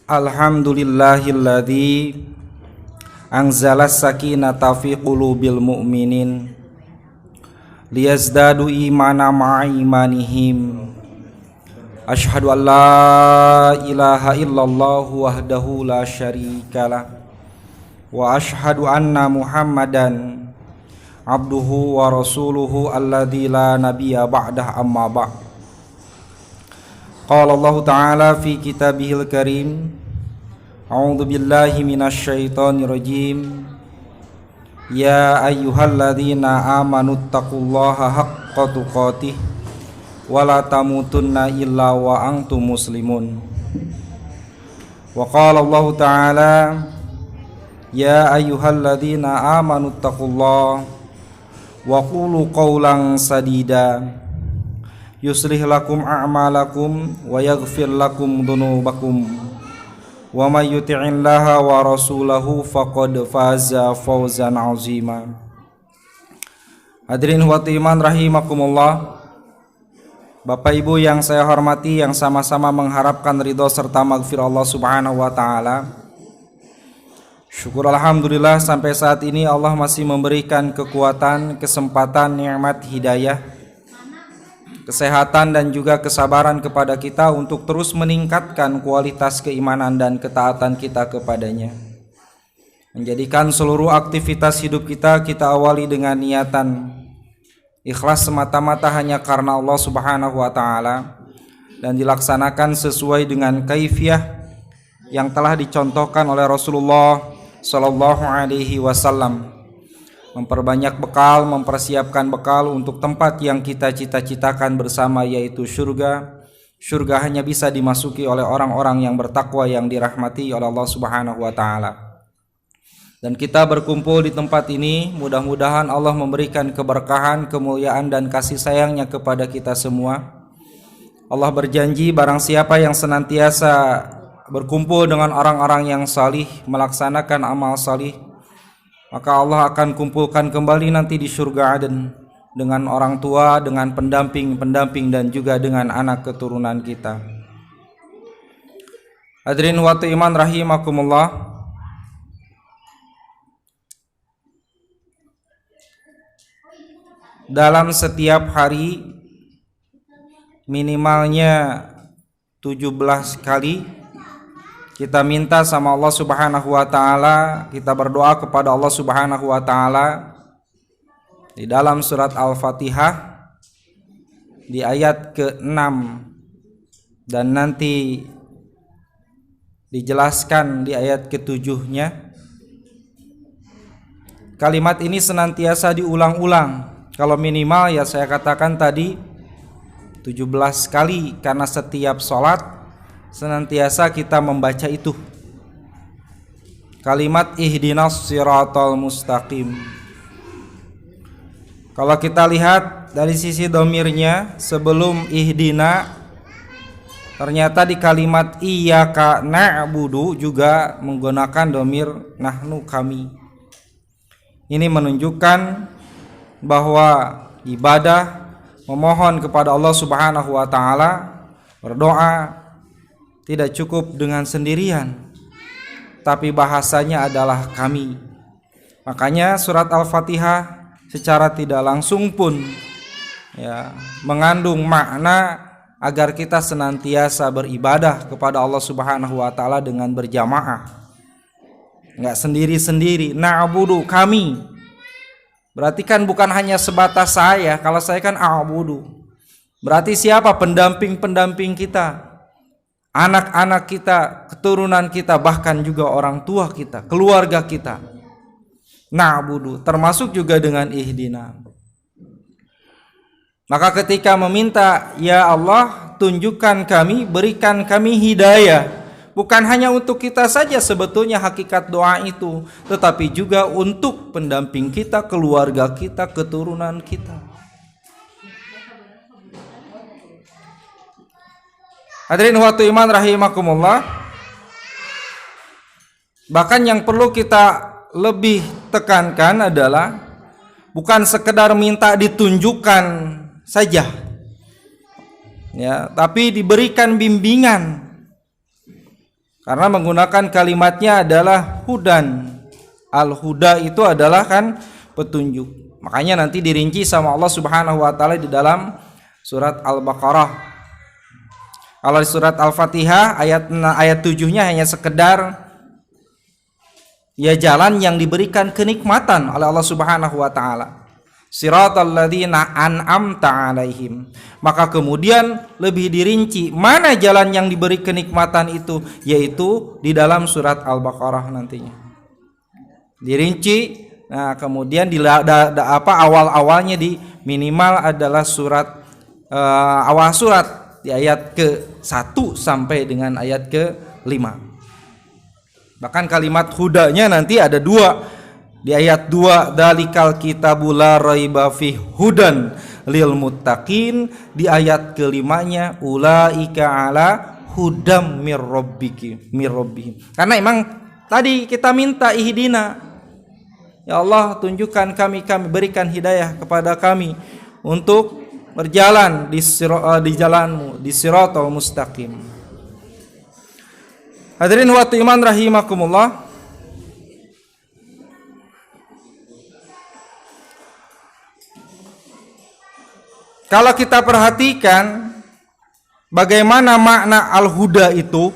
Alhamdulillahilladzi anzalas sakinata fi qulubil mu'minin liyazdadu imana ma'a imanihim. Asyhadu an la ilaha illallah wahdahu la syarikalah wa asyhadu anna Muhammadan abduhu wa rasuluhu alladzi la nabiyya ba'dah amma ba'd. Qala Allah Ta'ala fi kitabihil karim, a'udzu billahi minasy syaithanir rajim. Ya ayyuhalladzina amanu taqullaha haqqa tuqatih wa la tamutunna illa wa antum muslimun. Wa qala Allah Ta'ala, ya ayyuhalladzina amanu taqullaha wa qulu qawlan sadida yuslih lakum a'malakum wa yaghfir lakum dhunubakum wa may yuti'illaha wa rasulahu faqad faza fawzan 'azima. Hadirin wa iman rahimakumullah, Bapak Ibu yang saya hormati, yang sama-sama mengharapkan ridho serta maghfirah Allah Subhanahu wa taala. Syukur alhamdulillah sampai saat ini Allah masih memberikan kekuatan, kesempatan, nikmat hidayah, kesehatan dan juga kesabaran kepada kita untuk terus meningkatkan kualitas keimanan dan ketaatan kita kepadanya. Menjadikan seluruh aktivitas hidup kita awali dengan niatan ikhlas semata-mata hanya karena Allah Subhanahu wa taala dan dilaksanakan sesuai dengan kaifiyah yang telah dicontohkan oleh Rasulullah sallallahu alaihi wasallam. Memperbanyak bekal, mempersiapkan bekal untuk tempat yang kita cita-citakan bersama, yaitu surga. Surga hanya bisa dimasuki oleh orang-orang yang bertakwa yang dirahmati oleh Allah Subhanahu wa taala. Dan kita berkumpul di tempat ini, mudah-mudahan Allah memberikan keberkahan, kemuliaan dan kasih sayangnya kepada kita semua. Allah berjanji barang siapa yang senantiasa berkumpul dengan orang-orang yang salih, melaksanakan amal salih, maka Allah akan kumpulkan kembali nanti di surga Aden dengan orang tua, dengan pendamping-pendamping dan juga dengan anak keturunan kita. Hadirin wa iman rahimakumullah, dalam setiap hari minimalnya 17 kali kita minta sama Allah Subhanahu wa taala, kita berdoa kepada Allah Subhanahu wa taala di dalam surat Al-Fatihah di ayat ke-6 dan nanti dijelaskan di ayat ke-7-nya. Kalimat ini senantiasa diulang-ulang. Kalau minimal ya saya katakan tadi 17 kali, karena setiap sholat senantiasa kita membaca itu. Kalimat ihdinas siratal mustaqim. Kalau kita lihat dari sisi domirnya, sebelum ihdina ternyata di kalimat iyyaka na'budu juga menggunakan domir nahnu, kami. Ini menunjukkan bahwa ibadah memohon kepada Allah Subhanahu wa taala, berdoa tidak cukup dengan sendirian, tapi bahasanya adalah kami. Makanya surat Al-Fatihah secara tidak langsung pun ya mengandung makna agar kita senantiasa beribadah kepada Allah Subhanahu wa taala dengan berjamaah, enggak sendiri-sendiri. Na'budu, kami, berarti kan bukan hanya sebatas saya. Kalau saya kan a'budu, berarti siapa? Pendamping-pendamping kita, anak-anak kita, keturunan kita, bahkan juga orang tua kita, keluarga kita. Na'budu termasuk juga dengan ihdina. Maka ketika meminta, ya Allah tunjukkan kami, berikan kami hidayah, bukan hanya untuk kita saja sebetulnya hakikat doa itu, tetapi juga untuk pendamping kita, keluarga kita, keturunan kita. Hadirin wa iman rahimakumullah, bahkan yang perlu kita lebih tekankan adalah bukan sekedar minta ditunjukkan saja, ya, tapi diberikan bimbingan. Karena menggunakan kalimatnya adalah hudan. Al-huda itu adalah kan petunjuk. Makanya nanti dirinci sama Allah Subhanahu wa taala di dalam surat Al-Baqarah. Kalau di surat Al-Fatihah ayat 7-nya hanya sekedar ya jalan yang diberikan kenikmatan oleh Allah Subhanahu wa taala. Siratal ladzina an'amta 'alaihim. Maka kemudian lebih dirinci mana jalan yang diberi kenikmatan itu, yaitu di dalam surat Al-Baqarah nantinya. Dirinci. Nah, kemudian awal-awalnya di minimal adalah surat awal surat di ayat ke-1 sampai dengan ayat ke-5. Bahkan kalimat hudanya nanti ada 2. Di ayat 2, dalikal kitabul la raiba fih hudan lil muttaqin. Di ayat ke-5-nya, ulaika ala hudam mir rabbihim. Karena emang tadi kita minta ihdina, ya Allah tunjukkan kami berikan hidayah kepada kami untuk berjalan di jalanmu, di siratal mustaqim. Hadirin wa iman rahimakumullah. Kalau kita perhatikan bagaimana makna al-huda itu,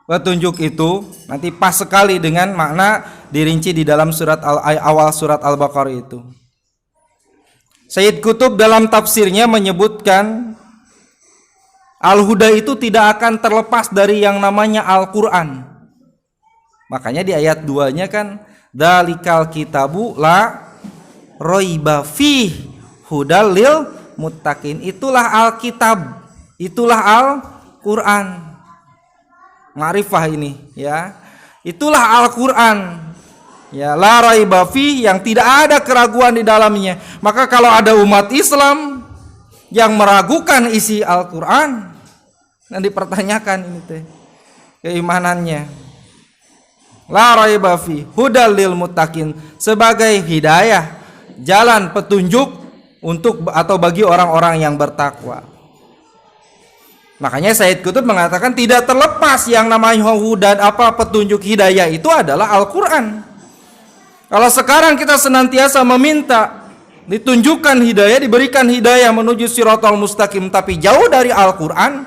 petunjuk itu, nanti pas sekali dengan makna dirinci di dalam awal surat Al-Baqarah itu. Sayyid Qutb dalam tafsirnya menyebutkan al-huda itu tidak akan terlepas dari yang namanya Al-Quran. Makanya di ayat 2-nya kan dalikal kitabu la raiba fih hudal lil muttaqin. Itulah Alkitab, itulah Al-Quran. Ma'rifah ini ya. Itulah Al-Quran. Ya, la raiba fi, yang tidak ada keraguan di dalamnya. Maka kalau ada umat Islam yang meragukan isi Al-Quran dan dipertanyakan ini teh keimanannya. La raiba fi hudal lil muttaqin, sebagai hidayah, jalan petunjuk untuk atau bagi orang-orang yang bertakwa. Makanya Sayyid Qutb mengatakan tidak terlepas yang namanya hudan petunjuk hidayah itu adalah Al-Quran. Kalau sekarang kita senantiasa meminta ditunjukkan hidayah, diberikan hidayah menuju siratal mustaqim, tapi jauh dari Al-Quran,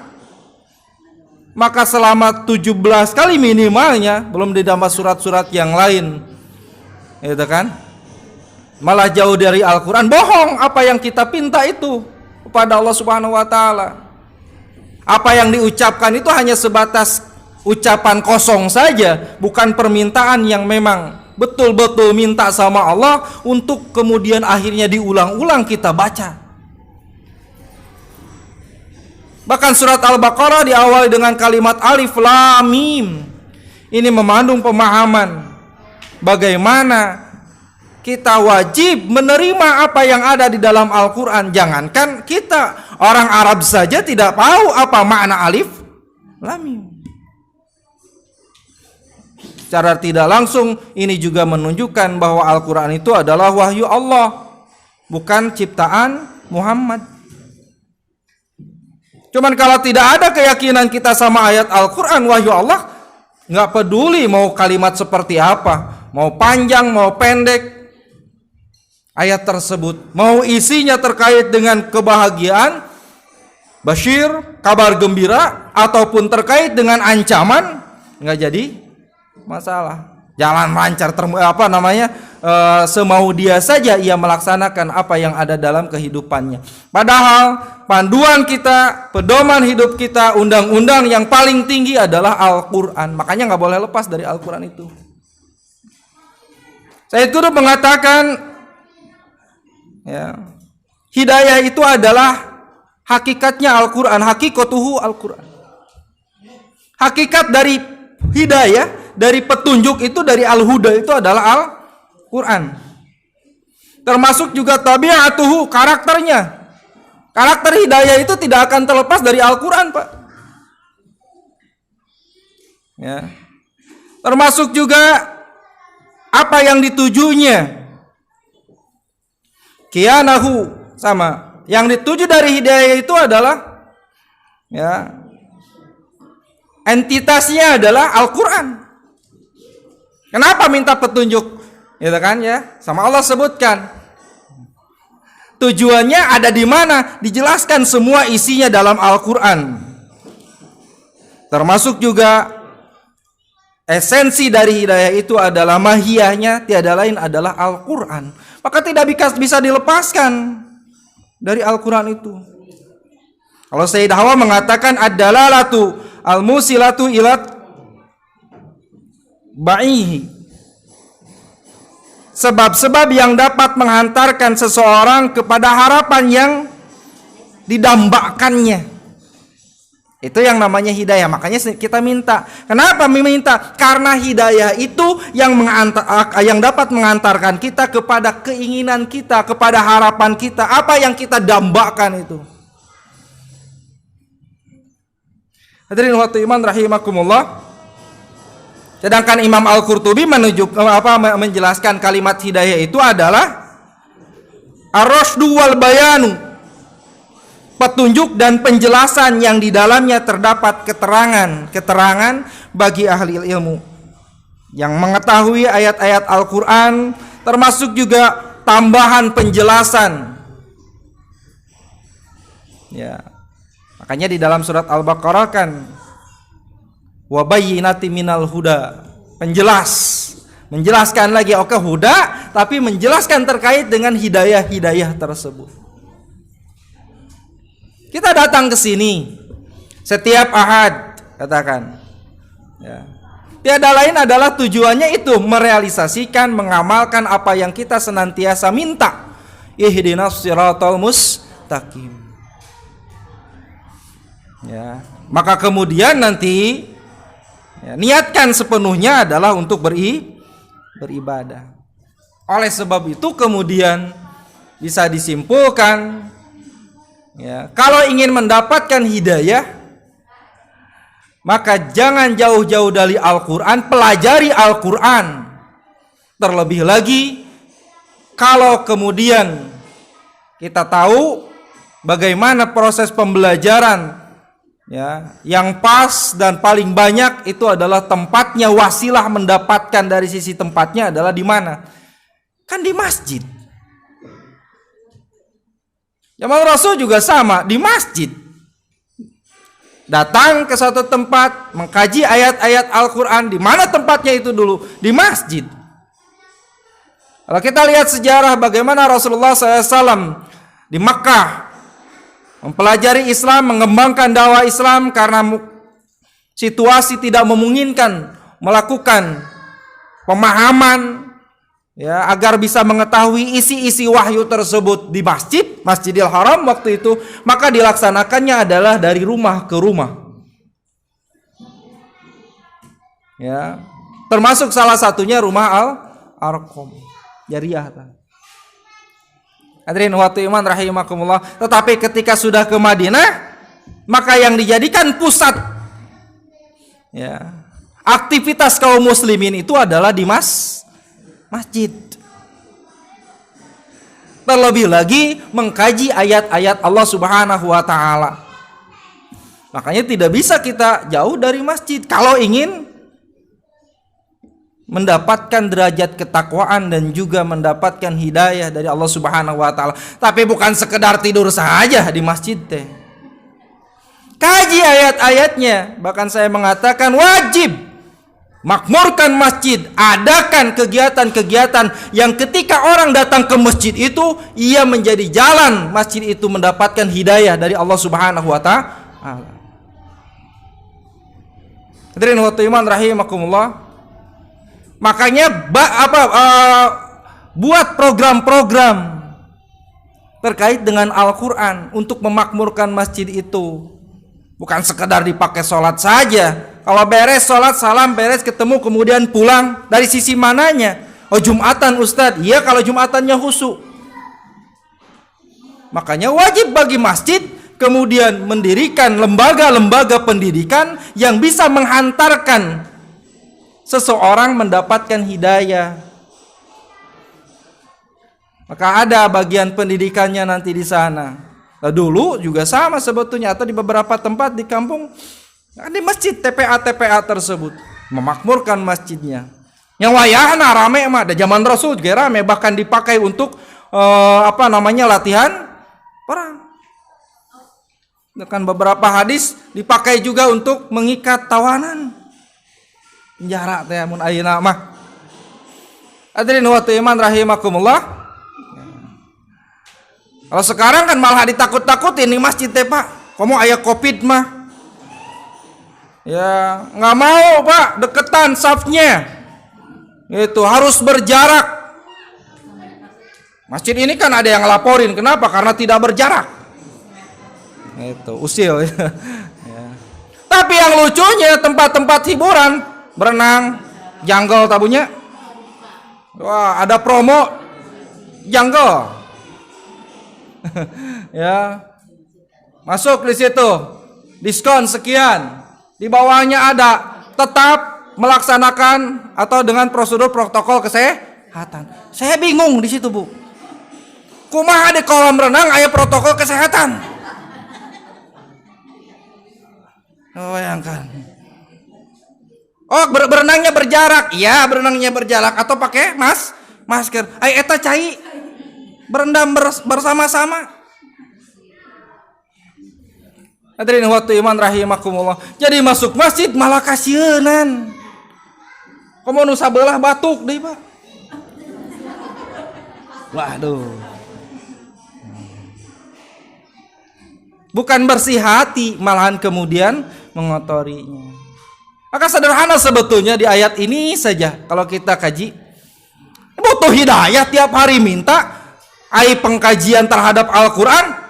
maka selama 17 kali minimalnya, belum ditambah surat-surat yang lain, gitu kan, malah jauh dari Al-Quran, bohong apa yang kita pinta itu kepada Allah Subhanahu wa taala. Apa yang diucapkan itu hanya sebatas ucapan kosong saja, bukan permintaan yang memang betul-betul minta sama Allah untuk kemudian akhirnya diulang-ulang kita baca. Bahkan surat Al-Baqarah diawali dengan kalimat alif lam mim. Ini memandung pemahaman bagaimana kita wajib menerima apa yang ada di dalam Al-Quran. Jangankan kita, orang Arab saja tidak tahu apa makna alif lam mim. Secara tidak langsung ini juga menunjukkan bahwa Al-Quran itu adalah wahyu Allah, bukan ciptaan Muhammad. Cuman kalau tidak ada keyakinan kita sama ayat Al-Quran wahyu Allah, nggak peduli mau kalimat seperti apa, mau panjang mau pendek ayat tersebut, mau isinya terkait dengan kebahagiaan, basyir, kabar gembira, ataupun terkait dengan ancaman, nggak jadi masalah. Jalan lancar, semau dia saja ia melaksanakan apa yang ada dalam kehidupannya. Padahal panduan kita, pedoman hidup kita, undang-undang yang paling tinggi adalah Al-Quran. Makanya nggak boleh lepas dari Al-Quran itu. Sayyid Qutb mengatakan, ya, hidayah itu adalah hakikatnya Al-Quran, hakikatuhu Al-Quran. Hakikat dari hidayah, dari petunjuk itu, dari Al-Huda itu adalah Al-Quran. Termasuk juga tabiatuhu, karakternya. Karakter hidayah itu tidak akan terlepas dari Al-Quran, Pak. Ya. Termasuk juga apa yang ditujunya. Kianahu, sama. Yang dituju dari hidayah itu adalah ya, entitasnya adalah Al-Quran. Kenapa minta petunjuk? Gitu kan ya, sama Allah sebutkan. Tujuannya ada di mana? Dijelaskan semua isinya dalam Al-Quran. Termasuk juga esensi dari hidayah itu adalah mahiyahnya, tiada lain adalah Al-Quran. Maka tidak bisa dilepaskan dari Al-Quran itu. Kalau Sayyid Hawa mengatakan ad-dalalatu al-musilatu ilat ba'ihi, sebab-sebab yang dapat menghantarkan seseorang kepada harapan yang didambakannya. Itu yang namanya hidayah. Makanya kita minta. Kenapa meminta? Karena hidayah itu yang dapat mengantarkan kita kepada keinginan kita, kepada harapan kita, apa yang kita dambakan itu. Hadirin waktu iman rahimakumullah. Sedangkan Imam Al-Qurtubi menjelaskan kalimat hidayah itu adalah ar-rasydu wal bayanu, petunjuk dan penjelasan yang di dalamnya terdapat keterangan bagi ahli ilmu yang mengetahui ayat-ayat Al-Qur'an, termasuk juga tambahan penjelasan. Ya. Makanya di dalam surat Al-Baqarah kan wa bayyinati minal huda, menjelaskan lagi huda, tapi menjelaskan terkait dengan hidayah tersebut. Kita datang ke sini setiap ahad, katakan ya. Tiada lain adalah tujuannya itu merealisasikan, mengamalkan apa yang kita senantiasa minta. Ihdinas siratal mustaqim. Ya, maka kemudian nanti niatkan sepenuhnya adalah untuk beribadah. Oleh sebab itu kemudian bisa disimpulkan, ya, kalau ingin mendapatkan hidayah, maka jangan jauh-jauh dari Al-Quran, pelajari Al-Quran. Terlebih lagi kalau kemudian kita tahu bagaimana proses pembelajaran, ya, yang pas dan paling banyak itu adalah tempatnya, wasilah mendapatkan dari sisi tempatnya adalah di mana? Kan di masjid. Zaman Rasul juga sama, di masjid. Datang ke suatu tempat, mengkaji ayat-ayat Al-Quran. Di mana tempatnya itu dulu? Di masjid. Kalau kita lihat sejarah bagaimana Rasulullah SAW di Makkah mempelajari Islam, mengembangkan dakwah Islam karena situasi tidak memungkinkan melakukan pemahaman, ya, agar bisa mengetahui isi-isi wahyu tersebut di Masjidil Haram waktu itu, maka dilaksanakannya adalah dari rumah ke rumah. Ya, termasuk salah satunya rumah Al-Arqam, Jariyah. Hadirin waktu iman rahimakumullah. Tetapi ketika sudah ke Madinah, maka yang dijadikan pusat, ya, aktivitas kaum muslimin itu adalah di masjid. Terlebih lagi mengkaji ayat-ayat Allah Subhanahu wa taala. Makanya tidak bisa kita jauh dari masjid kalau ingin mendapatkan derajat ketakwaan dan juga mendapatkan hidayah dari Allah Subhanahu wa taala. Tapi bukan sekedar tidur saja di masjid teh. Kaji ayat-ayatnya, bahkan saya mengatakan wajib makmurkan masjid, adakan kegiatan-kegiatan yang ketika orang datang ke masjid itu ia menjadi jalan masjid itu mendapatkan hidayah dari Allah Subhanahu wa taala. Hadirin wa iman rahimakumullah. Makanya buat program-program terkait dengan Al-Quran untuk memakmurkan masjid itu. Bukan sekedar dipakai sholat saja. Kalau beres sholat, salam, beres, ketemu, kemudian pulang. Dari sisi mananya? Oh, Jumatan Ustadz. Iya, kalau Jumatannya khusyuk. Makanya wajib bagi masjid kemudian mendirikan lembaga-lembaga pendidikan yang bisa menghantarkan seseorang mendapatkan hidayah. Maka ada bagian pendidikannya nanti di sana. Nah, dulu juga sama sebetulnya, atau di beberapa tempat di kampung Di masjid TPA tersebut memakmurkan masjidnya. Yang wayahna rame mah ada zaman Rasul juga rame, bahkan dipakai untuk latihan perang. Dengan beberapa hadis dipakai juga untuk mengikat tawanan. Penjara teh mun ayeuna mah. Hadirin wa iman rahimakumullah. Kalau sekarang kan malah ditakut-takutin di masjid teh, Pak. Kamu aya Covid mah. Ya, nggak mau, Pak, deketan safnya. Itu harus berjarak. Masjid ini kan ada yang ngelaporin, kenapa? Karena tidak berjarak. Itu usil. Ya. Tapi yang lucunya tempat-tempat hiburan, berenang, jungle tabunya. Wah, ada promo jungle. Ya. Masuk di situ. Diskon sekian. Di bawahnya ada tetap melaksanakan atau dengan prosedur protokol kesehatan. Saya bingung di situ, Bu. Kumaha di kolam renang aya protokol kesehatan? Bayangkan. Oh, berenangnya berjarak. Iya, berenangnya berjarak atau pakai masker. Ai eta cai berendam bersama-sama. Hadirin waktu iman rahimakumullah. Jadi masuk masjid malah kasienan. Komo nu sabelah batuk deui, Pak. Waduh. Bukan bersih hati, malahan kemudian mengotorinya. Maka sederhana sebetulnya di ayat ini saja kalau kita kaji. Butuh hidayah tiap hari minta pengkajian terhadap Al-Quran.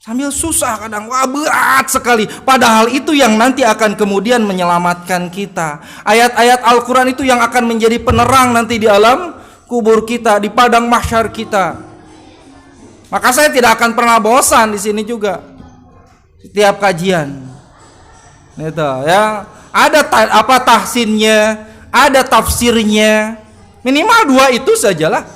Sambil susah kadang, wah berat sekali. Padahal itu yang nanti akan kemudian menyelamatkan kita. Ayat-ayat Al-Quran itu yang akan menjadi penerang nanti di alam kubur kita, di padang mahsyar kita. Maka saya tidak akan pernah bosan di sini juga. Setiap kajian. Itu ya. Ada tahsinnya, ada tafsirnya. Minimal 2 itu sajalah.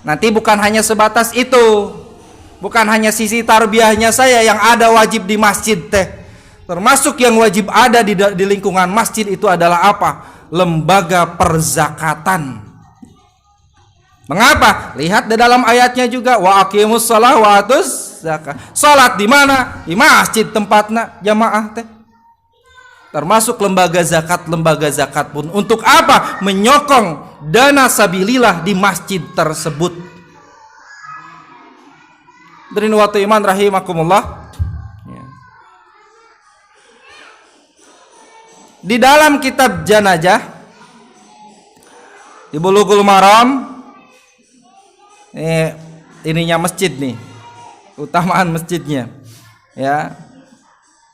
Nanti bukan hanya sebatas itu. Bukan hanya sisi tarbiyahnya saya yang ada wajib di masjid teh. Termasuk yang wajib ada di lingkungan masjid itu adalah apa? Lembaga perzakatan. Mengapa? Lihat di dalam ayatnya juga, wa aqimus shalah wa atuz zakat. Salat di mana? Di masjid tempatna jamaah teh. Termasuk lembaga zakat pun untuk apa? Menyokong dana sabilillah di masjid tersebut. Dari waktu iman rahimakumullah. Ya. Di dalam kitab Janajah di Bulughul Maram, ininya masjid nih, utamaan masjidnya, ya.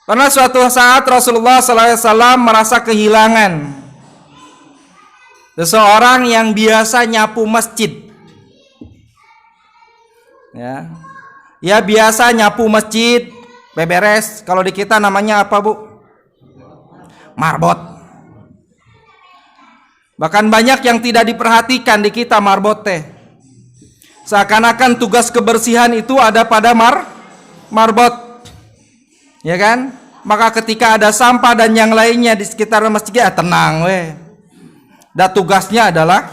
Karena suatu saat Rasulullah SAW merasa kehilangan seseorang yang biasa nyapu masjid. Ya biasa nyapu masjid, beberes. Kalau di kita namanya apa, Bu? Marbot. Bahkan banyak yang tidak diperhatikan di kita marbot teh. Seakan-akan tugas kebersihan itu ada pada marbot. Ya kan? Maka ketika ada sampah dan yang lainnya di sekitar masjid, tenang weh. Dan tugasnya adalah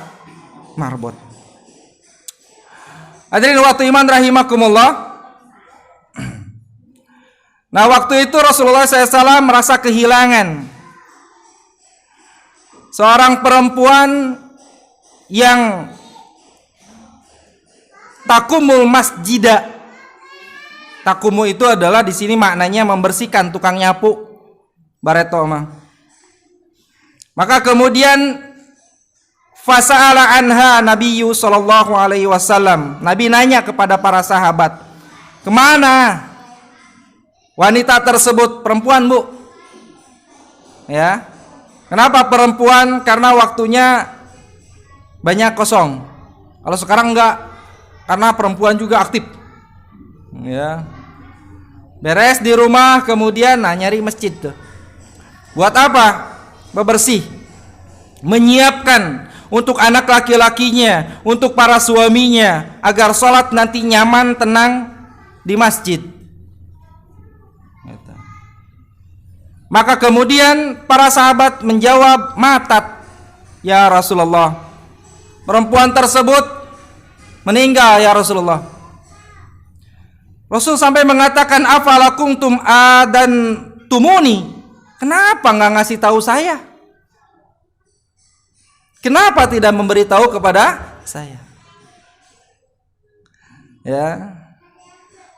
marbot. Hadirin waktu iman rahimakumullah. Nah, waktu itu Rasulullah SAW merasa kehilangan seorang perempuan yang takumul masjidah. Takumu itu adalah di sini maknanya membersihkan, tukang nyapu, bareto mah. Maka kemudian fasa'ala anha Nabiyyu sallallahu alaihi wasallam. Nabi nanya kepada para sahabat, kemana wanita tersebut? Perempuan, Bu. Ya. Kenapa perempuan? Karena waktunya banyak kosong. Kalau sekarang enggak, karena perempuan juga aktif. Ya. Beres di rumah kemudian nyari masjid tuh. Buat apa? Bebersih. Menyiapkan untuk anak laki-lakinya, untuk para suaminya agar sholat nanti nyaman, tenang di masjid. Maka kemudian para sahabat menjawab, matat ya Rasulullah, perempuan tersebut meninggal ya Rasulullah. Rasul sampai mengatakan, afalakum tum adan tumuni, kenapa nggak ngasih tahu saya? Kenapa tidak memberitahu kepada saya? Ya.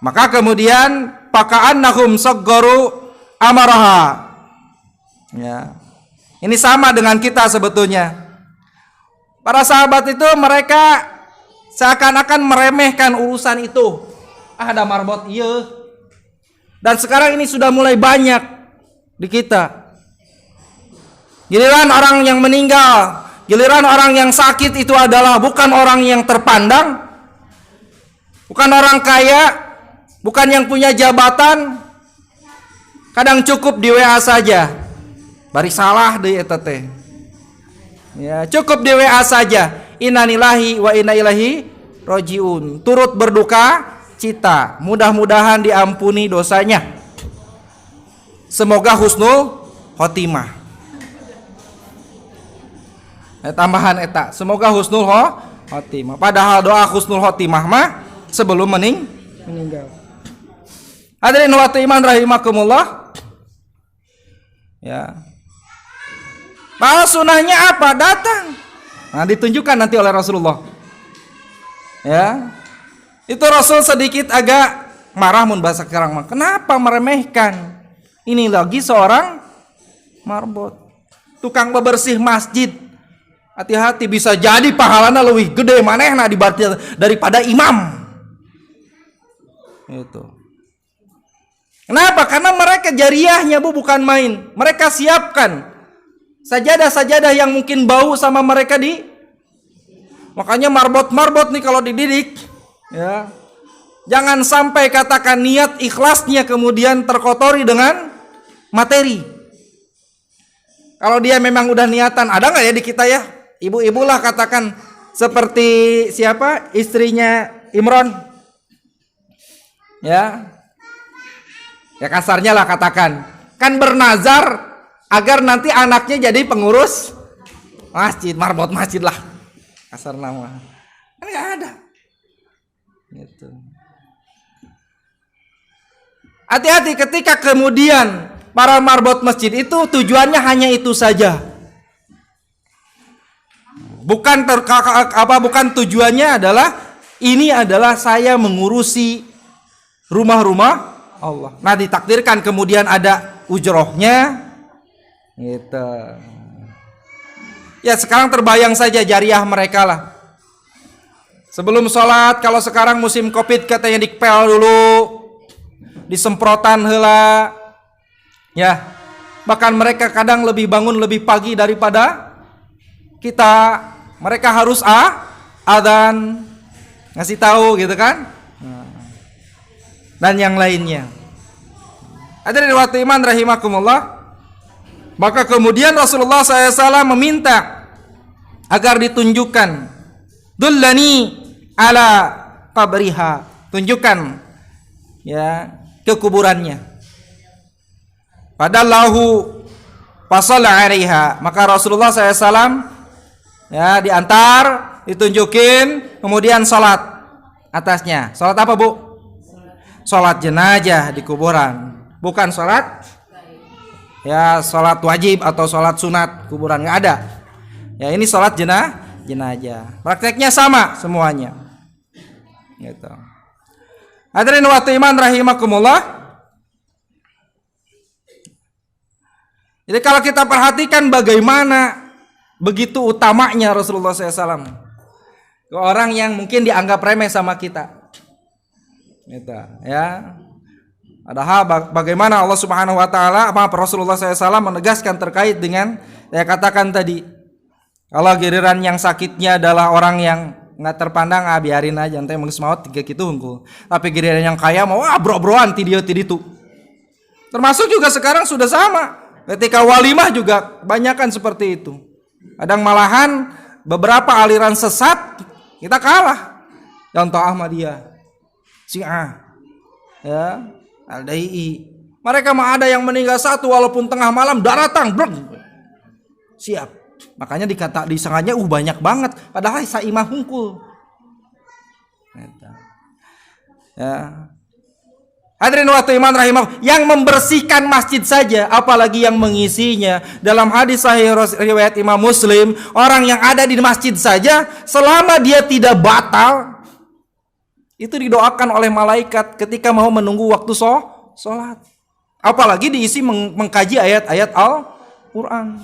Maka kemudian paka'annahum saggaru amaraha. Ya. Ini sama dengan kita sebetulnya. Para sahabat itu mereka seakan-akan meremehkan urusan itu. Ada marbot, iya. Dan sekarang ini sudah mulai banyak di kita. Giliran orang yang meninggal, giliran orang yang sakit itu adalah bukan orang yang terpandang, bukan orang kaya, bukan yang punya jabatan. Kadang cukup di WA saja. Bari salah deui eta teh. Ya, cukup di WA saja. Innalillahi wa inna ilaihi rajiun. Turut berduka cita, mudah-mudahan diampuni dosanya. Semoga husnul khotimah. Tambahan eta, semoga husnul khotimah. Padahal doa husnul khotimah mah sebelum meninggal. Hadirin wa iman rahimakumullah. Ya. Bahwa sunahnya apa? Datang. Nah, ditunjukkan nanti oleh Rasulullah. Ya. Itu Rasul sedikit agak marah mun bahasa sekarang mah. Kenapa meremehkan? Ini lagi seorang marbot, tukang bebersih masjid. Hati-hati, bisa jadi pahalana lebih gede manehna daripada imam. Itu. Kenapa? Karena mereka jariahnya bukan main. Mereka siapkan sajadah-sajadah yang mungkin bau sama mereka makanya marbot-marbot nih kalau dididik, ya, jangan sampai katakan niat ikhlasnya kemudian terkotori dengan materi. Kalau dia memang udah niatan, ada nggak ya di kita ya, ibu-ibu lah katakan seperti siapa, istrinya Imron, ya kasarnya lah katakan, kan bernazar agar nanti anaknya jadi pengurus masjid, marbot masjid lah, kasar nama, kan nggak ada. Gitu. Hati-hati ketika kemudian para marbot masjid itu tujuannya hanya itu saja. Bukan tujuannya adalah ini adalah saya mengurusi rumah-rumah Allah. Nah, ditakdirkan kemudian ada ujrohnya. Gitu. Ya, sekarang terbayang saja jariah mereka lah. Sebelum sholat, kalau sekarang musim Covid katanya dipel dulu, disemprotan heula. Ya, bahkan mereka kadang lebih bangun lebih pagi daripada kita. Mereka harus adzan, ngasih tahu gitu kan, dan yang lainnya. Hadirin wa iman rahimakumullah. Maka kemudian Rasulullah SAW meminta agar ditunjukkan, dullani ala qabriha, tunjukkan ya ke kuburannya. Padallahu fasalla 'alaiha, maka Rasulullah SAW ya diantar, ditunjukin, kemudian salat atasnya. Salat apa, Bu? Salat jenazah di kuburan, bukan salat ya salat wajib atau salat sunat kuburan, nggak ada. Ya ini salat jenazah. Prakteknya sama semuanya. Gitu. Hadirin wa iman rahimakumullah. Jadi kalau kita perhatikan bagaimana begitu utamanya Rasulullah SAW ke orang yang mungkin dianggap remeh sama kita. Gitu, ya. Padahal bagaimana Allah Subhanahu wa taala Rasulullah SAW menegaskan terkait dengan saya katakan tadi, kalau giliran yang sakitnya adalah orang yang nggak terpandang, biarin aja ente geus maot tiga kitu hungkul. Tapi giliran yang kaya mau bro-broan ti dieu ti ditu. Termasuk juga sekarang sudah sama. Ketika walimah juga kebanyakan seperti itu. Kadang malahan beberapa aliran sesat kita kalah. Contoh Ahmadiyah, Syiah, ya, Al-Dai, Mereka mah ada yang meninggal satu walaupun tengah malam daratan, siap. Makanya disangkanya banyak banget, padahal saimah hungkul. Ya. Hadirin waktu iman rahimah, yang membersihkan masjid saja, apalagi yang mengisinya. Dalam hadis sahih riwayat Imam Muslim, orang yang ada di masjid saja, selama dia tidak batal, itu didoakan oleh malaikat ketika mau menunggu waktu sholat. Apalagi diisi mengkaji ayat-ayat Al-Quran,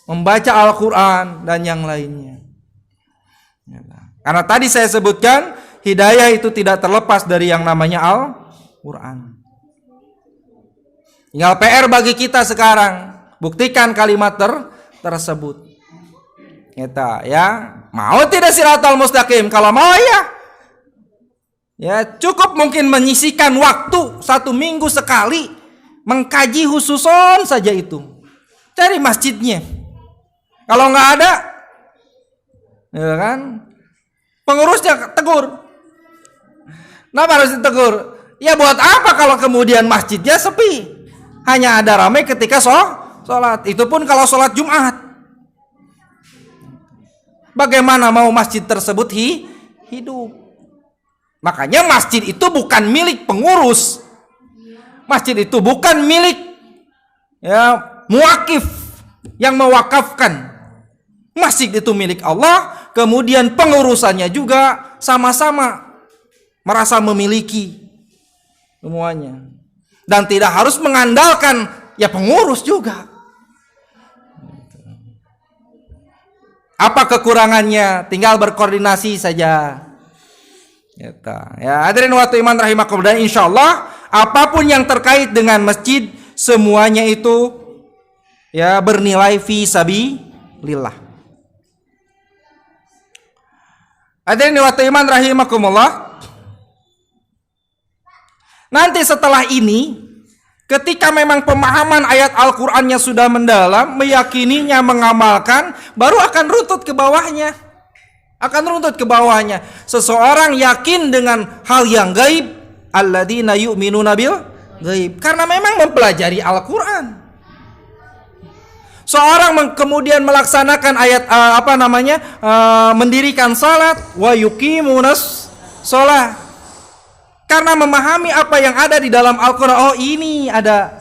membaca Al-Quran dan yang lainnya. Karena tadi saya sebutkan, hidayah itu tidak terlepas dari yang namanya Al-Quran. Tinggal PR bagi kita sekarang, buktikan kalimat tersebut. Kita ya, mau tidak siratal mustaqim? Kalau mau ya cukup mungkin menyisikan waktu 1 minggu sekali mengkaji khususon saja itu. Cari masjidnya. Kalau nggak ada, ya kan, pengurusnya tegur. Kenapa harus ditegur? Ya buat apa kalau kemudian masjidnya sepi? Hanya ada ramai ketika sholat. Itu pun kalau sholat Jumat. Bagaimana mau masjid tersebut hidup? Makanya masjid itu bukan milik pengurus. Masjid itu bukan milik muwakif yang mewakafkan. Masjid itu milik Allah, kemudian pengurusannya juga sama-sama merasa memiliki semuanya. Dan tidak harus mengandalkan pengurus juga. Apa kekurangannya? Tinggal berkoordinasi saja. Ya, hadirin waktu iman rahimakumullah, insyaallah apapun yang terkait dengan masjid semuanya itu bernilai fi sabilillah. Hadirin waktu iman rahimakumullah. Nanti setelah ini, ketika memang pemahaman ayat Al-Qur'annya sudah mendalam, meyakininya, mengamalkan, baru akan runtut ke bawahnya. Seseorang yakin dengan hal yang gaib, alladzina yu'minuna bil gaib, karena memang mempelajari Al-Qur'an. Seorang kemudian melaksanakan ayat mendirikan salat, wa yuqimunas shalah, karena memahami apa yang ada di dalam Al-Qur'an. Oh, ini ada.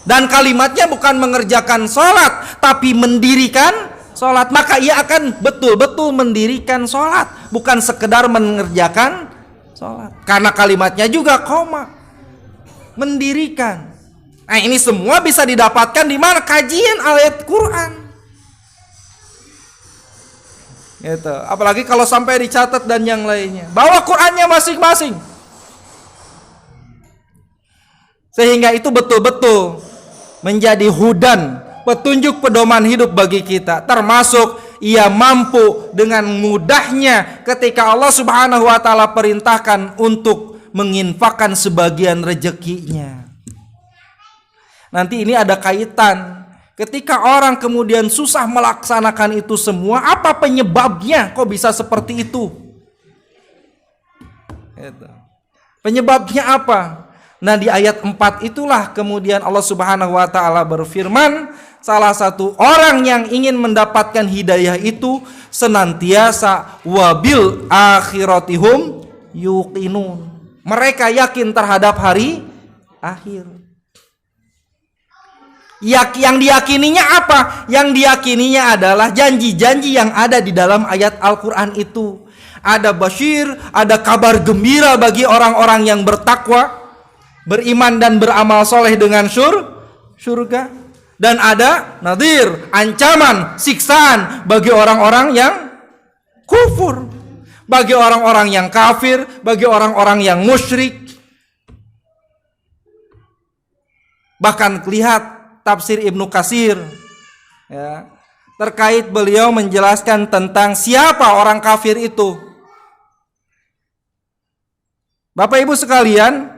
Dan kalimatnya bukan mengerjakan salat, tapi mendirikan salat. Maka ia akan betul-betul mendirikan salat, bukan sekedar mengerjakan salat. Karena kalimatnya juga koma. Mendirikan. Nah, ini semua bisa didapatkan di mana? Kajian ayat Quran. Gitu. Apalagi kalau sampai dicatat dan yang lainnya. Bawa Qurannya masing-masing. Sehingga itu betul-betul menjadi hudan, petunjuk pedoman hidup bagi kita. Termasuk ia mampu dengan mudahnya ketika Allah Subhanahu wa taala perintahkan untuk menginfakkan sebagian rezekinya. Nanti ini ada kaitan. Ketika orang kemudian susah melaksanakan itu semua, apa penyebabnya? Kok bisa seperti itu? Penyebabnya apa? Nah, di ayat 4 itulah kemudian Allah Subhanahu wa taala berfirman, salah satu orang yang ingin mendapatkan hidayah itu senantiasa wabil akhiratihum yuqinun. Mereka yakin terhadap hari akhir. Yang diyakininya apa? Yang diyakininya adalah janji-janji yang ada di dalam ayat Al-Quran itu. Ada basyir, ada kabar gembira bagi orang-orang yang bertakwa, beriman dan beramal soleh dengan surga. Dan ada nadhir, ancaman, siksaan bagi orang-orang yang kufur, bagi orang-orang yang kafir, bagi orang-orang yang musyrik. Bahkan lihat tafsir Ibnu Katsir terkait beliau menjelaskan tentang siapa orang kafir itu. Bapak Ibu sekalian,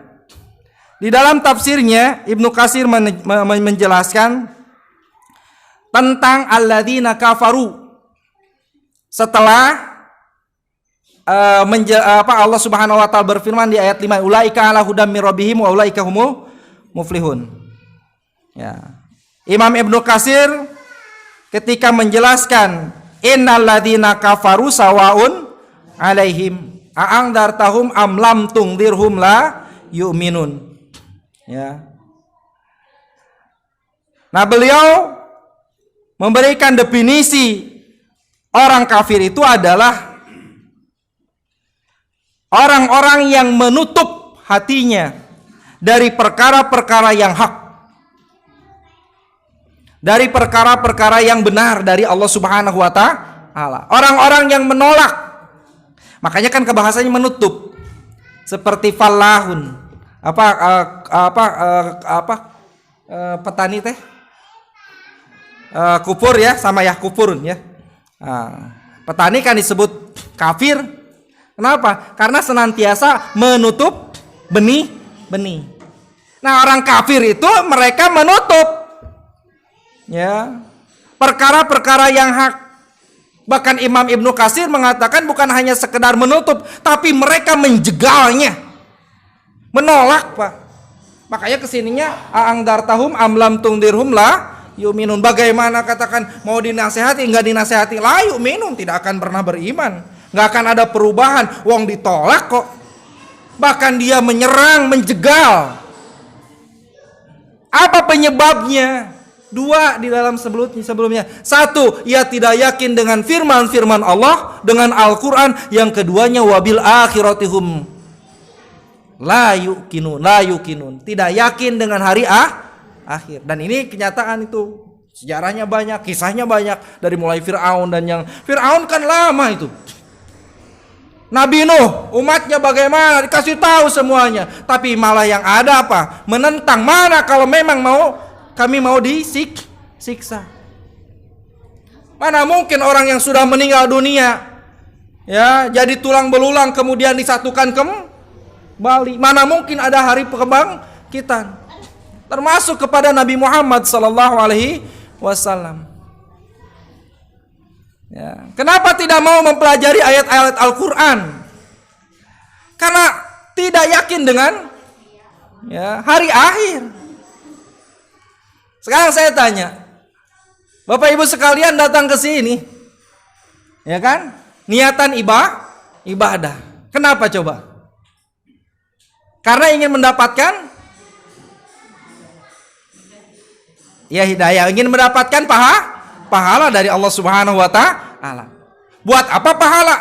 di dalam tafsirnya Ibnu Katsir menjelaskan tentang alladzina kafaru. Setelah Allah Subhanahu wa taala berfirman di ayat 5, ulaika ala hudam mir rabbihim wa ulaika humul muflihun. Ya. Imam Ibnu Katsir ketika menjelaskan innal ladzina kafaru sawaun alaihim a'angdartahum am lam tungdirhum la yu'minun. Ya. Nah, beliau memberikan definisi orang kafir itu adalah orang-orang yang menutup hatinya dari perkara-perkara yang hak, dari perkara-perkara yang benar dari Allah Subhanahu wa taala. Orang-orang yang menolak. Makanya kan kebahasanya menutup. Seperti fallahun. Petani teh? Kufur ya, sama ya kufurun ya. Petani kan disebut kafir. Kenapa? Karena senantiasa menutup benih. Nah, orang kafir itu mereka menutup ya perkara-perkara yang hak. Bahkan Imam Ibnu Katsir mengatakan bukan hanya sekedar menutup, tapi mereka menjegalnya, menolak, Pak. Makanya kesininya a'angdartahum amlam tungdirhum la yu'minun. Bagaimana katakan mau dinasehati enggak dinasehati la yu'minun, tidak akan pernah beriman, enggak akan ada perubahan. Wong ditolak kok. Bahkan dia menyerang, menjegal. Apa penyebabnya? Dua di dalam sebelumnya. Satu, ia tidak yakin dengan firman-firman Allah, dengan Al-Quran. Yang keduanya, wabil akhiratihum la yuqinun. Tidak yakin dengan hari akhir. Dan ini kenyataan itu. Sejarahnya banyak, kisahnya banyak. Dari mulai Fir'aun dan yang Fir'aun kan lama itu. Nabi Nuh, umatnya bagaimana? Dikasih tahu semuanya. Tapi malah yang ada apa? Menentang. Mana kalau memang kami mau disiksa. Mana mungkin orang yang sudah meninggal dunia ya jadi tulang belulang kemudian disatukan kembali. Mana mungkin ada hari kebangkitan. Termasuk kepada Nabi Muhammad sallallahu alaihi wasallam. Ya. Kenapa tidak mau mempelajari ayat-ayat Al-Qur'an? Karena tidak yakin dengan ya hari akhir. Sekarang saya tanya, Bapak Ibu sekalian datang ke sini, ya kan? Niatan ibadah. Kenapa coba? Karena ingin mendapatkan ya hidayah, ingin mendapatkan pahala dari Allah Subhanahu wa taala. Buat apa pahala?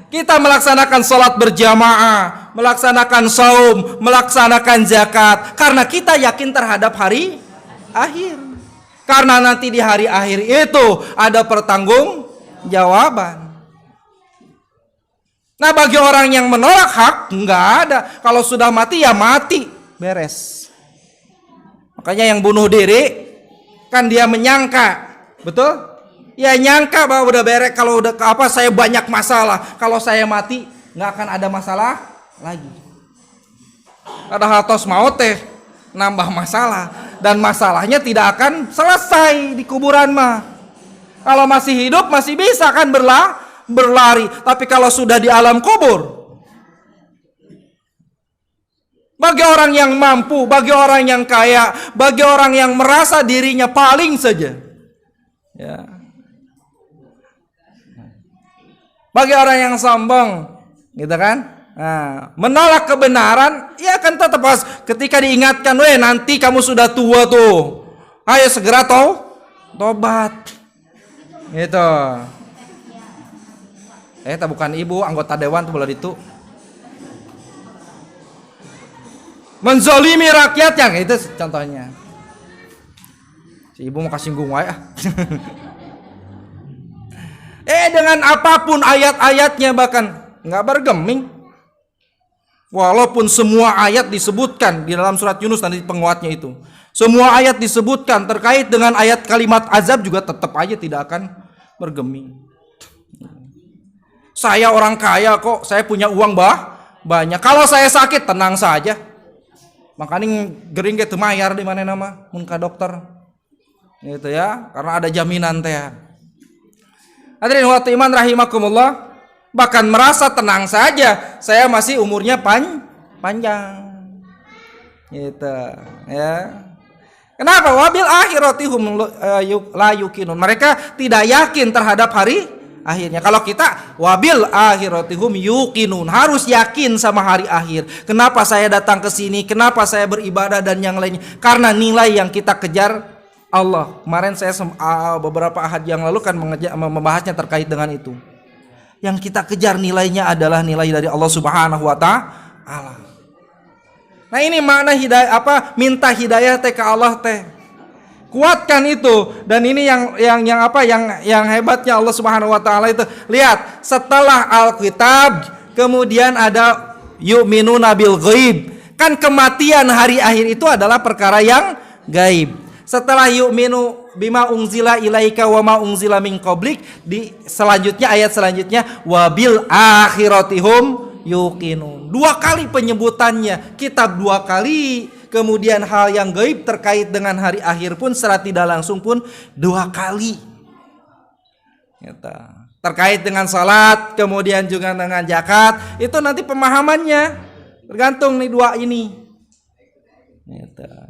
Kita melaksanakan sholat berjamaah, melaksanakan saum, melaksanakan zakat, karena kita yakin terhadap hari akhir. Karena nanti di hari akhir itu ada pertanggungjawaban. Nah, bagi orang yang menolak hak, enggak ada. Kalau sudah mati ya mati, beres. Makanya yang bunuh diri kan dia menyangka, betul? Ya nyangka bahwa udah beres, kalau udah saya banyak masalah, kalau saya mati nggak akan ada masalah lagi. Padahal tos maut teh nambah masalah, dan masalahnya tidak akan selesai di kuburan mah. Kalau masih hidup masih bisa kan berlari, tapi kalau sudah di alam kubur, bagi orang yang mampu, bagi orang yang kaya, bagi orang yang merasa dirinya paling saja, ya. Bagi orang yang sombong, gitu kan? Nah, menolak kebenaran, ya kan tetap pas ketika diingatkan, nanti kamu sudah tua tuh, ayo segera tobat, gitu. Bukan ibu, anggota dewan tuh bola itu. Menzolimi rakyatnya, itu contohnya. Si ibu mau kasih singgung wae. Dengan apapun ayat-ayatnya bahkan nggak bergeming. Walaupun semua ayat disebutkan di dalam surat Yunus nanti penguatnya itu. Semua ayat disebutkan terkait dengan ayat kalimat azab juga tetap aja tidak akan bergeming. Saya orang kaya kok, saya punya uang banyak. Kalau saya sakit tenang saja. Makanya gering gitu mayar di mana nama mun ka dokter. Gitu ya, karena ada jaminan teh. Hadirin wa iman rahimakumullah, Bahkan merasa tenang saja, saya masih umurnya panjang. Gitu, ya. Kenapa? Wabil akhiratihum la yuqinun. Mereka tidak yakin terhadap hari akhirnya. Kalau kita wabil akhiratihum yuqinun, harus yakin sama hari akhir. Kenapa saya datang ke sini? Kenapa saya beribadah dan yang lainnya? Karena nilai yang kita kejar Allah. Kemarin saya beberapa ahad yang lalu kan membahasnya terkait dengan itu. Yang kita kejar nilainya adalah nilai dari Allah Subhanahu wa taala. Nah, ini makna hidayah minta hidayah teh ke Allah teh. Kuatkan itu, dan ini yang hebatnya Allah Subhanahu wa taala itu. Lihat, setelah Alkitab kemudian ada yu'minuna bil ghaib. Kan kematian hari akhir itu adalah perkara yang gaib. Setelah yu'minu bima unzila ilaika wa ma unzila min qablik, di selanjutnya ayat selanjutnya wabil akhiratihum yuqinun. 2 kali penyebutannya, kitab 2 kali, kemudian hal yang gaib terkait dengan hari akhir pun secara tidak langsung pun 2 kali. Terkait dengan salat, kemudian juga dengan zakat, itu nanti pemahamannya tergantung nih 2 ini.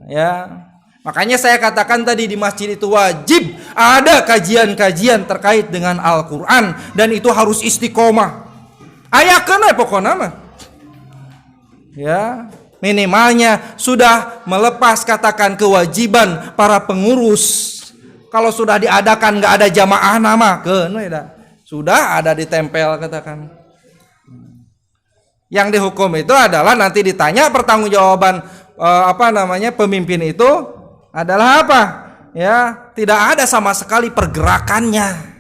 Ya. Makanya saya katakan tadi di masjid itu wajib ada kajian-kajian terkait dengan Al-Quran. Dan itu harus istiqomah. Ayakeun pokoknya mah. Ya, minimalnya sudah melepas katakan kewajiban para pengurus. Kalau sudah diadakan nggak ada jamaah nama, sudah ada ditempel katakan. Yang dihukum itu adalah nanti ditanya pertanggungjawaban pemimpin itu adalah apa? Ya, tidak ada sama sekali pergerakannya.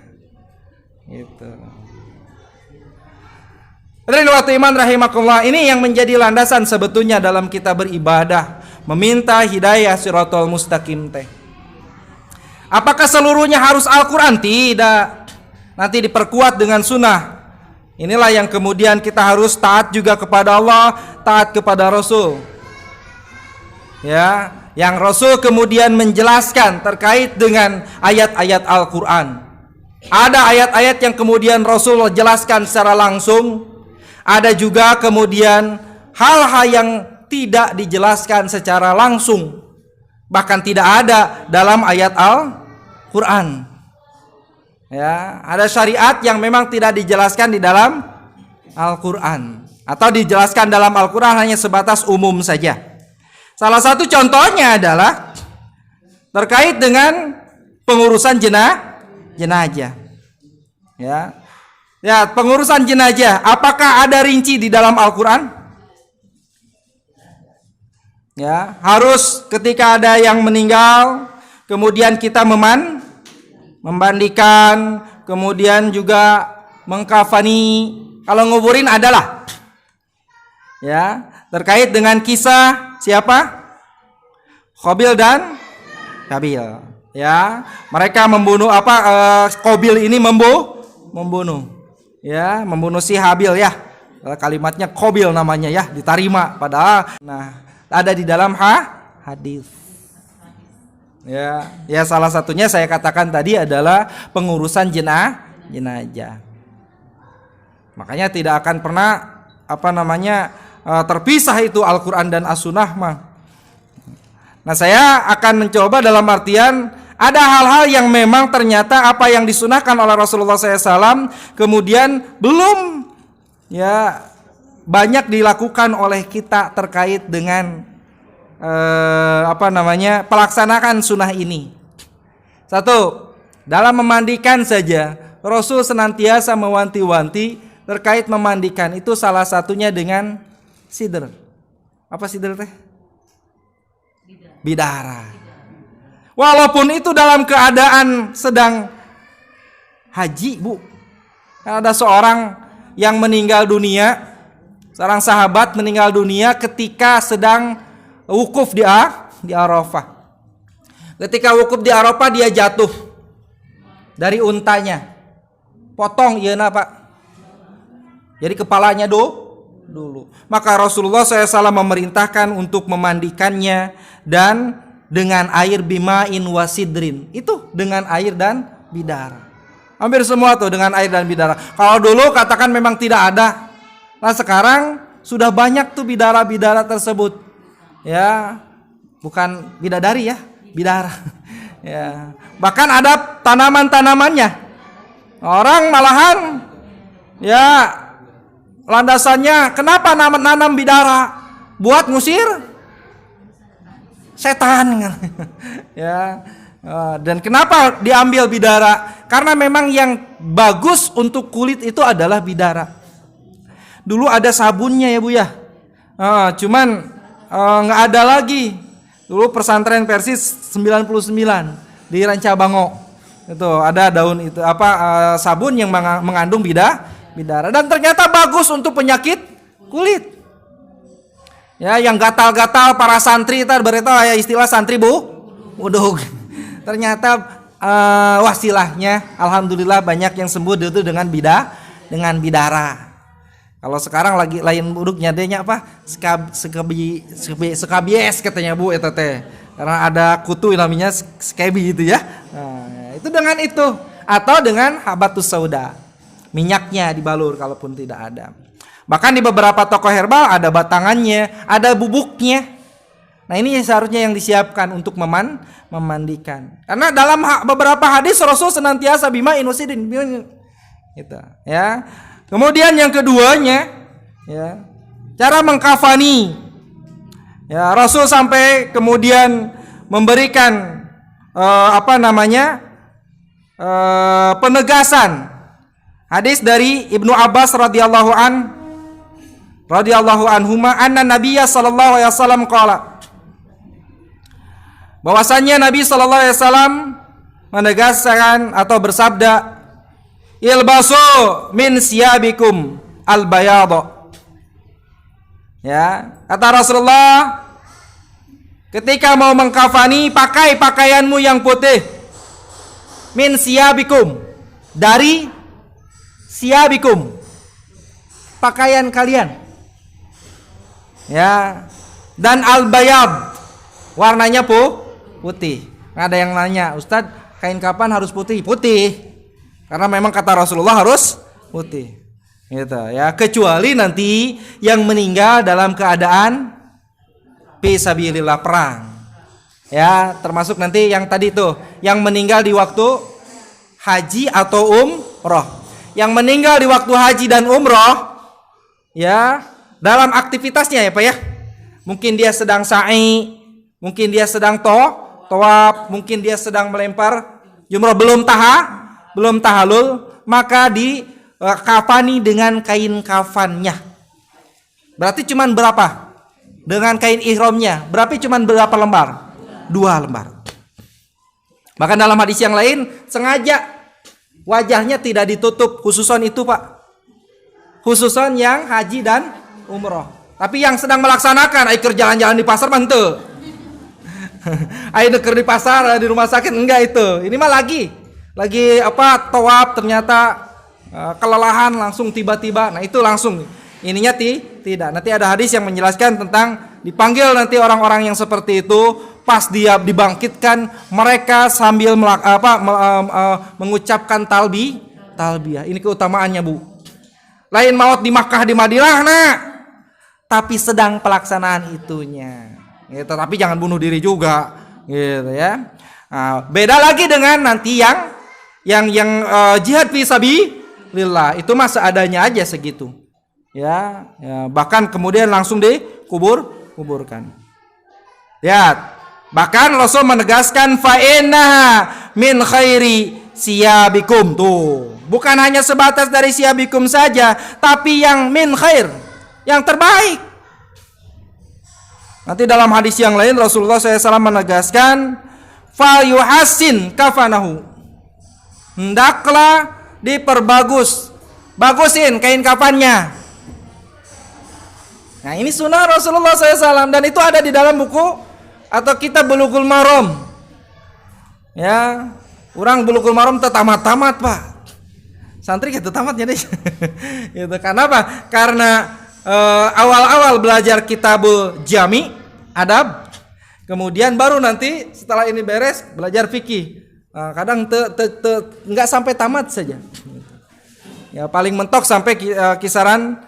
Gitu. Hadirin iman rahimakumullah, ini yang menjadi landasan sebetulnya dalam kita beribadah, meminta hidayah siratal mustaqim teh. Apakah seluruhnya harus Al-Qur'an? Tidak. Nanti diperkuat dengan sunnah. Inilah yang kemudian kita harus taat juga kepada Allah, taat kepada Rasul. Ya, yang Rasul kemudian menjelaskan terkait dengan ayat-ayat Al-Quran. Ada ayat-ayat yang kemudian Rasul jelaskan secara langsung. Ada juga kemudian hal-hal yang tidak dijelaskan secara langsung. Bahkan tidak ada dalam ayat Al-Quran. Ya, ada syariat yang memang tidak dijelaskan di dalam Al-Quran. Atau dijelaskan dalam Al-Quran hanya sebatas umum saja. Salah satu contohnya adalah terkait dengan pengurusan jenazah. Ya, pengurusan jenazah. Apakah ada rinci di dalam Al-Quran? Ya, harus ketika ada yang meninggal, kemudian kita memandikan, kemudian juga mengkafani. Kalau nguburin adalah, ya, terkait dengan kisah siapa? Qabil dan Habil. Ya, mereka membunuh Qabil ini membunuh. Ya, membunuh si Habil ya. Kalimatnya Qabil namanya ya, diterima padahal ada di dalam hadis. Ya, salah satunya saya katakan tadi adalah pengurusan jenazah. Makanya tidak akan pernah terpisah itu Al-Quran dan As-Sunnah mah. Nah, saya akan mencoba dalam artian ada hal-hal yang memang ternyata apa yang disunahkan oleh Rasulullah SAW kemudian belum banyak dilakukan oleh kita terkait dengan pelaksanaan sunnah ini. Satu, dalam memandikan saja Rasul senantiasa mewanti-wanti terkait memandikan, itu salah satunya dengan sidr. Apa sidr teh? Bidara. Walaupun itu dalam keadaan sedang haji, Bu. Ada seorang yang meninggal dunia, seorang sahabat meninggal dunia ketika sedang wukuf di Arafah. Ketika wukuf di Arafah dia jatuh dari untanya. Potong ieu Pak. Jadi kepalanya dulu. Maka Rasulullah SAW memerintahkan untuk memandikannya dan dengan air bima'in wasidrin. Itu dengan air dan bidara. Hampir semua tuh dengan air dan bidara. Kalau dulu katakan memang tidak ada. Nah sekarang sudah banyak tuh bidara-bidara tersebut. Ya, bukan bidadari ya, bidara. Ya, bahkan ada tanaman-tanamannya. Orang malahan ya landasannya kenapa nanam bidara? Buat ngusir setan. Ya. Dan kenapa diambil bidara? Karena memang yang bagus untuk kulit itu adalah bidara. Dulu ada sabunnya ya Bu ya. Cuman nggak ada lagi. Dulu pesantren Persis 99 di Rancabango. Itu ada daun itu sabun yang mengandung bidara dan ternyata bagus untuk penyakit kulit. Ya, yang gatal-gatal para santri berita ya istilah santri budug. Ternyata wasilahnya alhamdulillah banyak yang sembuh itu dengan bidara. Kalau sekarang lagi lain budugnya adanya skabies katanya Bu eta teh. Karena ada kutu namanya skabi gitu ya. Nah, itu dengan itu atau dengan habatus sauda. Minyaknya dibalur kalaupun tidak ada. Bahkan di beberapa toko herbal ada batangannya, ada bubuknya. Nah ini seharusnya yang disiapkan untuk memandikan. Karena dalam beberapa hadis Rasul senantiasa bima inusidin, gitu, ya. Kemudian yang keduanya, ya, cara mengkafani. Ya Rasul sampai kemudian memberikan penegasan. Hadis dari Ibnu Abbas radhiyallahu anhuma anna Nabiyya sallallahu alaihi wasallam qala, bahwasannya Nabi sallallahu alaihi wasallam menegaskan atau bersabda, ilbasu min siyabikum al-bayadha. Ya, kata Rasulullah ketika mau mengkafani, pakai pakaianmu yang putih. Min siyabikum, dari siyabikum, pakaian kalian. Ya, dan al-bayad, warnanya putih. Ada yang nanya, Ustadz, kain kafan harus putih? Putih. Karena memang kata Rasulullah harus putih. Gitu ya, kecuali nanti yang meninggal dalam keadaan fisabilillah perang. Ya, termasuk nanti yang tadi tuh, yang meninggal di waktu haji atau umroh. Yang meninggal di waktu haji dan umroh, ya, dalam aktivitasnya ya Pak ya. Mungkin dia sedang sa'i, mungkin dia sedang tawaf, mungkin dia sedang melempar jumrah, belum tahalul, maka di kafani dengan kain kafannya. Berarti cuman berapa? Dengan kain ihramnya, berarti cuman berapa lembar? 2 lembar. Bahkan dalam hadis yang lain sengaja wajahnya tidak ditutup, khususon itu Pak. Khususon yang haji dan umroh. Tapi yang sedang melaksanakan, ayo jalan-jalan di pasar mantu. Ayo deker di pasar, di rumah sakit, enggak itu. Ini mah lagi tawaf ternyata kelelahan langsung tiba-tiba. Nah itu langsung. Ininya tidak. Nanti ada hadis yang menjelaskan tentang dipanggil nanti orang-orang yang seperti itu, pas dia dibangkitkan, mereka sambil mengucapkan talbiyah. Ini keutamaannya Bu. Lain maut di Makkah di Madinah, nah, tapi sedang pelaksanaan itunya. Gitu, tapi jangan bunuh diri juga, gitu ya. Nah, beda lagi dengan nanti yang jihad fisabilillah, itu mah seadanya aja segitu. Ya, bahkan kemudian langsung dikuburkan. Ya, bahkan Rasul menegaskan fa innaha min khairi siyabikum tuh. Bukan hanya sebatas dari siyabikum saja, tapi yang min khair, yang terbaik. Nanti dalam hadis yang lain Rasulullah SAW menegaskan fa yuhassin kafanahu. Hendaklah bagusin kain kafannya. Nah ini sunnah Rasulullah SAW dan itu ada di dalam buku atau kitab Bulughul Maram. Ya, orang Bulughul Maram tamat-tamat Pak. Santri gitu tamatnya deh. Gitu. Kenapa? Karena awal-awal belajar kitabul jami, adab, kemudian baru nanti setelah ini beres belajar fikih. Kadang nggak sampai tamat saja. Ya paling mentok sampai kisaran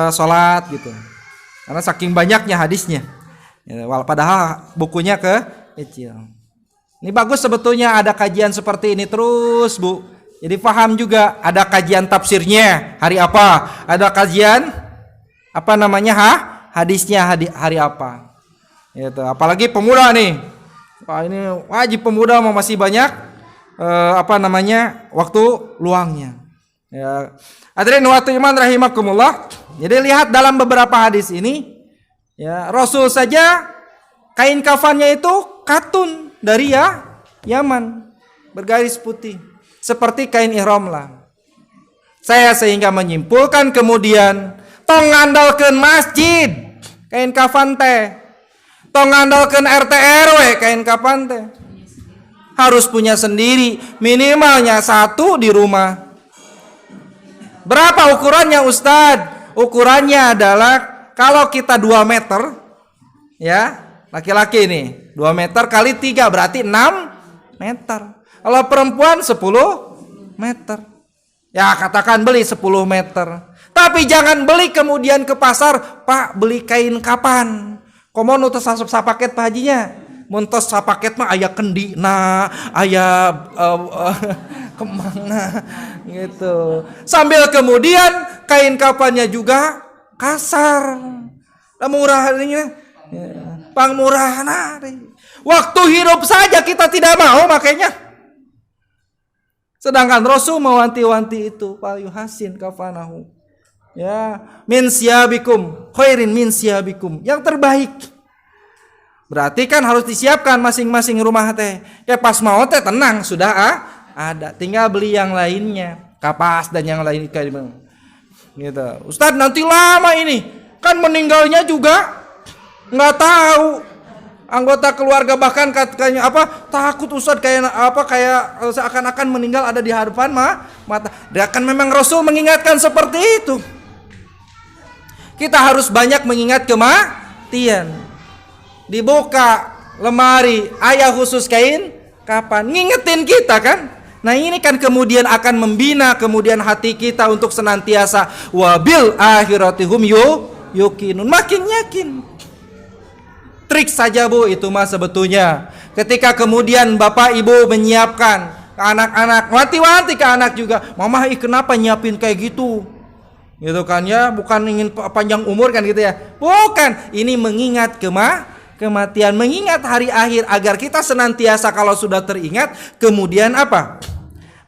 sholat gitu. Karena saking banyaknya hadisnya. Ya, padahal bukunya kecil. Ini bagus sebetulnya ada kajian seperti ini terus, Bu. Jadi paham juga, ada kajian tafsirnya hari apa, ada kajian hadisnya hari apa. Gitu. Apalagi pemuda nih. Wah, ini wajib pemuda masih banyak waktu luangnya. Ya. Hadirin wa iman rahimakumullah. Jadi lihat dalam beberapa hadis ini, ya Rasul saja kain kafannya itu katun dari Yaman, bergaris putih, seperti kain ihram lah. Saya sehingga menyimpulkan kemudian tong ngandalkeun masjid kain kafan teh, tong ngandalkeun RT RW kain kafan teh. Harus punya sendiri, minimalnya 1 di rumah. Berapa ukurannya Ustadz? Ukurannya adalah kalau kita 2 meter, ya laki-laki nih 2 meter kali 3 berarti 6 meter. Kalau perempuan 10 meter. Ya katakan beli 10 meter. Tapi jangan beli kemudian ke pasar, Pak beli kain kapan? Komo nutus sapaket Pak hajinya. Muntos sapaket mah aya kendina, aya kemana gitu. Sambil kemudian kain kapannya juga kasar. Murah ini pang murah waktu hidup saja kita tidak mau makanya. Sedangkan Rasul mewanti-wanti itu, fal yuhasin kafanahu. Ya, min siyabikum khairin min siyabikum, yang terbaik. Berarti kan harus disiapkan masing-masing rumah teh. Ya pas mau teh tenang sudah ada, tinggal beli yang lainnya, kapas dan yang lain gitu. Ustadz nanti lama ini, kan meninggalnya juga nggak tahu. Anggota keluarga bahkan katanya takut Ustadz kayak seakan-akan meninggal ada di hadapan mata. Dan kan memang Rasul mengingatkan seperti itu. Kita harus banyak mengingat kematian. Dibuka lemari ayah khusus kain kapan ngingetin kita kan. Nah ini kan kemudian akan membina kemudian hati kita untuk senantiasa wabil akhiratihum yuqinun, makin yakin. Trik saja Bu itu mah sebetulnya. Ketika kemudian bapak ibu menyiapkan ke anak-anak, wanti-wanti ke anak juga, mama kenapa nyiapin kayak gitu? Gitu kan ya, bukan ingin panjang umur kan gitu ya. Bukan, ini mengingat kematian, mengingat hari akhir agar kita senantiasa kalau sudah teringat kemudian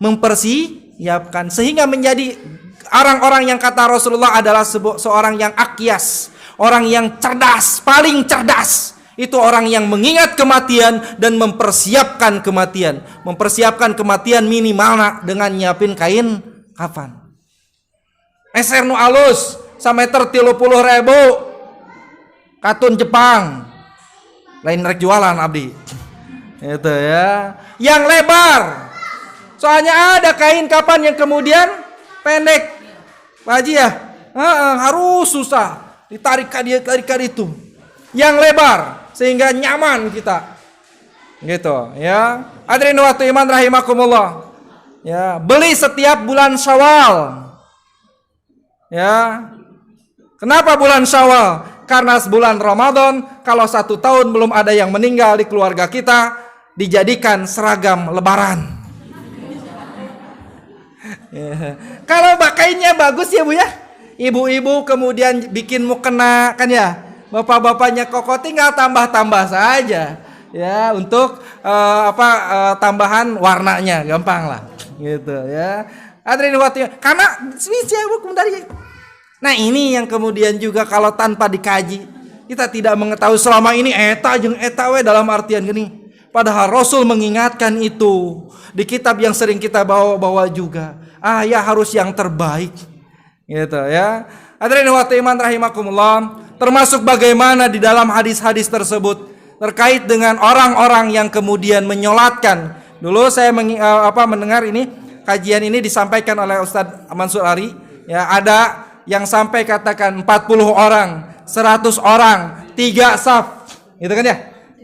mempersiapkan sehingga menjadi orang-orang yang kata Rasulullah adalah seorang yang akyas, orang yang cerdas, paling cerdas. Itu orang yang mengingat kematian dan mempersiapkan kematian. Mempersiapkan kematian minimal dengan nyiapin kain kafan. Eser nu alus sameter 30.000 katun Jepang. Lain rek jualan abdi. Itu ya. Yang lebar. Soalnya ada kain kapan yang kemudian pendek. Pak Haji ya. Harus susah. Ditarik itu. Yang lebar sehingga nyaman kita. Gitu ya. Hadirin wa iman rahimakumullah. Ya, beli setiap bulan Syawal. Ya. Kenapa bulan Syawal? Karena bulan Ramadan kalau 1 tahun belum ada yang meninggal di keluarga kita dijadikan seragam lebaran. Ya. Kalau kainnya bagus ya Bu ya. Ibu-ibu kemudian bikin mukena kan ya. Bapak-bapaknya koko tinggal tambah-tambah saja ya untuk tambahan warnanya gampang lah gitu ya. Hadirin waktu karena dari. Nah ini yang kemudian juga kalau tanpa dikaji kita tidak mengetahui selama ini eta jeung eta we dalam artian gini. Padahal Rasul mengingatkan itu di kitab yang sering kita bawa-bawa juga. Ya harus yang terbaik gitu ya. Hadirin wa iman rahimakumullah, termasuk bagaimana di dalam hadis-hadis tersebut terkait dengan orang-orang yang kemudian menyolatkan. Dulu saya mendengar ini kajian ini disampaikan oleh Ustadz Mansur Ari ya, ada yang sampai katakan 40 orang, 100 orang, 3 saf. Gitu kan ya?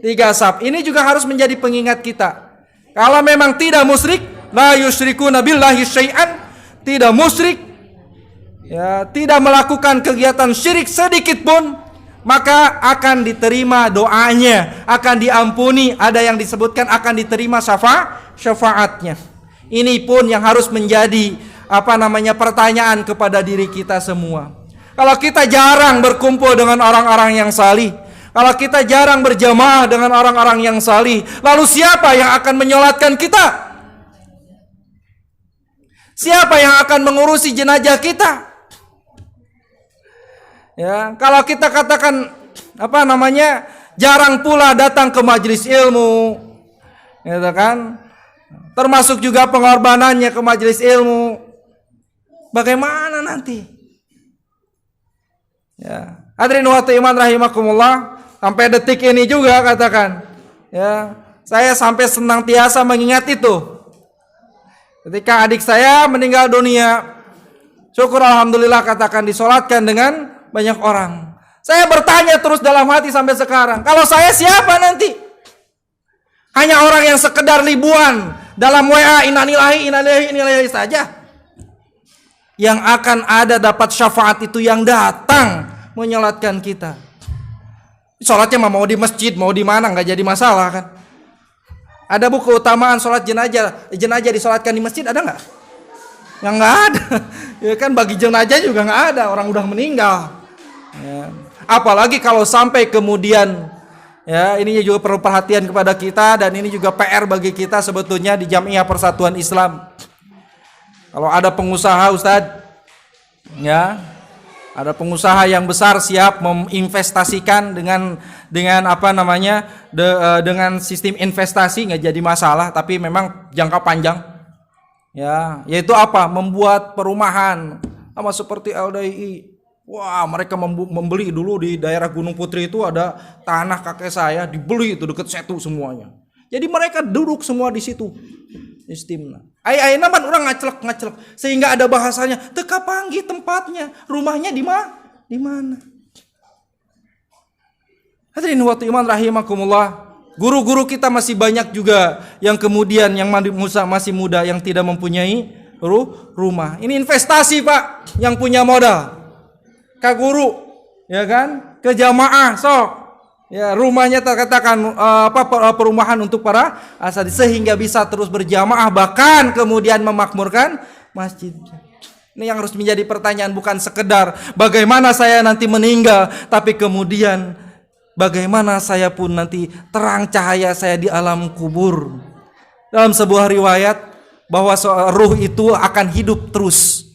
3 saf. Ini juga harus menjadi pengingat kita. Kalau memang tidak musyrik, la yusyrikuna billahi syai'an, tidak musyrik, ya, tidak melakukan kegiatan syirik sedikit pun, maka akan diterima doanya, akan diampuni. Ada yang disebutkan akan diterima syafaatnya. Ini pun yang harus menjadi pertanyaan kepada diri kita semua. Kalau kita jarang berkumpul dengan orang-orang yang salih, kalau kita jarang berjamaah dengan orang-orang yang salih, lalu siapa yang akan menyolatkan kita? Siapa yang akan mengurusi jenazah kita? Ya, kalau kita katakan jarang pula datang ke majelis ilmu, gitu kan? Termasuk juga pengorbanannya ke majelis ilmu. Bagaimana nanti? Ya, hadirin wa iman rahimakumullah, sampai detik ini juga katakan, ya, saya sampai senantiasa mengingat itu. Ketika adik saya meninggal dunia, syukur alhamdulillah katakan disolatkan dengan banyak orang. Saya bertanya terus dalam hati sampai sekarang, kalau saya siapa nanti? Hanya orang yang sekedar ribuan dalam WA innalillahi saja yang akan ada dapat syafaat itu, yang datang menyolatkan kita. Sholatnya mau di masjid, mau di mana, nggak jadi masalah kan. Ada buku keutamaan sholat jenazah disolatkan di masjid, ada nggak? Yang nggak ada. Ya kan, bagi jenazah juga nggak ada, orang udah meninggal. Ya. Apalagi kalau sampai kemudian, ya, ini juga perlu perhatian kepada kita, dan ini juga PR bagi kita sebetulnya di Jamiah Persatuan Islam. Kalau ada pengusaha, Ustadz, ya, ada pengusaha yang besar siap menginvestasikan dengan dengan sistem investasi, nggak jadi masalah, tapi memang jangka panjang, ya, yaitu membuat perumahan sama seperti LDI. Wah, mereka membeli dulu di daerah Gunung Putri itu ada tanah kakek saya, dibeli itu dekat Setu semuanya. Jadi mereka duduk semua di situ. Istimna. Naman orang ngacelek sehingga ada bahasanya, teka panggih tempatnya, rumahnya di mana? Hadirin wa iman rahimakumullah, guru-guru kita masih banyak juga yang kemudian yang masih muda yang tidak mempunyai rumah. Ini investasi, Pak, yang punya modal. Ke guru, ya kan? Ke jamaah, sok. Ya, rumahnya terkatakan perumahan untuk para asadi sehingga bisa terus berjamaah, bahkan kemudian memakmurkan masjid. Ini yang harus menjadi pertanyaan, bukan sekedar bagaimana saya nanti meninggal, tapi kemudian bagaimana saya pun nanti terang cahaya saya di alam kubur. Dalam sebuah riwayat bahwa ruh itu akan hidup terus.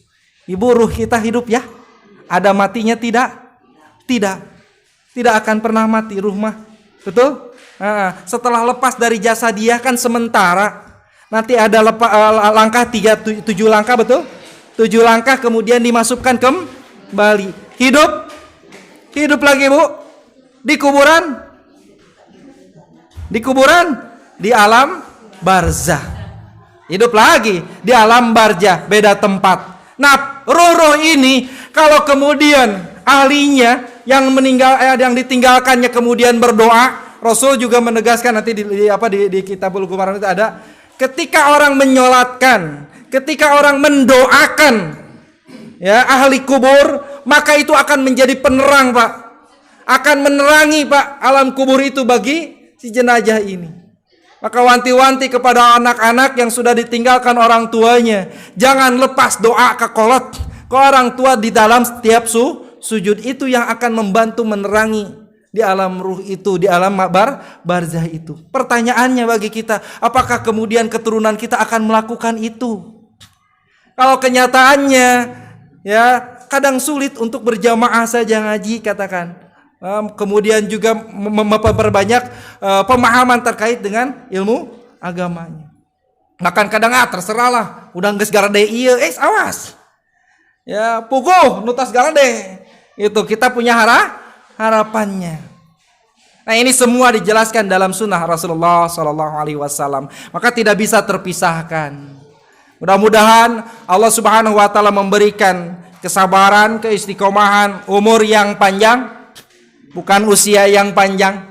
Ibu, ruh kita hidup ya? Ada matinya tidak? Tidak akan pernah mati ruh mah. Betul? Setelah lepas dari jasa dia kan sementara. Nanti ada langkah 7 langkah, betul? 7 langkah kemudian dimasukkan kembali. Hidup lagi, Bu. Di kuburan, di alam barzah. Hidup lagi di alam barzah, beda tempat. Nah, roh-roh ini kalau kemudian ahlinya yang yang ditinggalkannya kemudian berdoa, Rasul juga menegaskan nanti di Kitabul Gumaran itu ada, ketika orang menyolatkan, ketika orang mendoakan, ya, ahli kubur, maka itu akan menjadi penerang, Pak, akan menerangi, Pak, alam kubur itu bagi si jenazah ini. Maka wanti-wanti kepada anak-anak yang sudah ditinggalkan orang tuanya, jangan lepas doa ke kolot ke orang tua di dalam setiap sujud, itu yang akan membantu menerangi di alam ruh itu, di alam barzah itu. Pertanyaannya bagi kita, apakah kemudian keturunan kita akan melakukan itu? Kalau kenyataannya, ya, kadang sulit untuk berjamaah saja ngaji, katakan. Kemudian juga memperbanyak pemahaman terkait dengan ilmu agamanya. Bahkan kadang terserahlah, udah geus garade ieu, awas. Ya, puguh nutas galade. Itu kita punya harapannya. Nah, ini semua dijelaskan dalam sunnah Rasulullah SAW. Maka tidak bisa terpisahkan. Mudah-mudahan Allah Subhanahu Wa Taala memberikan kesabaran, keistiqomahan, umur yang panjang, bukan usia yang panjang.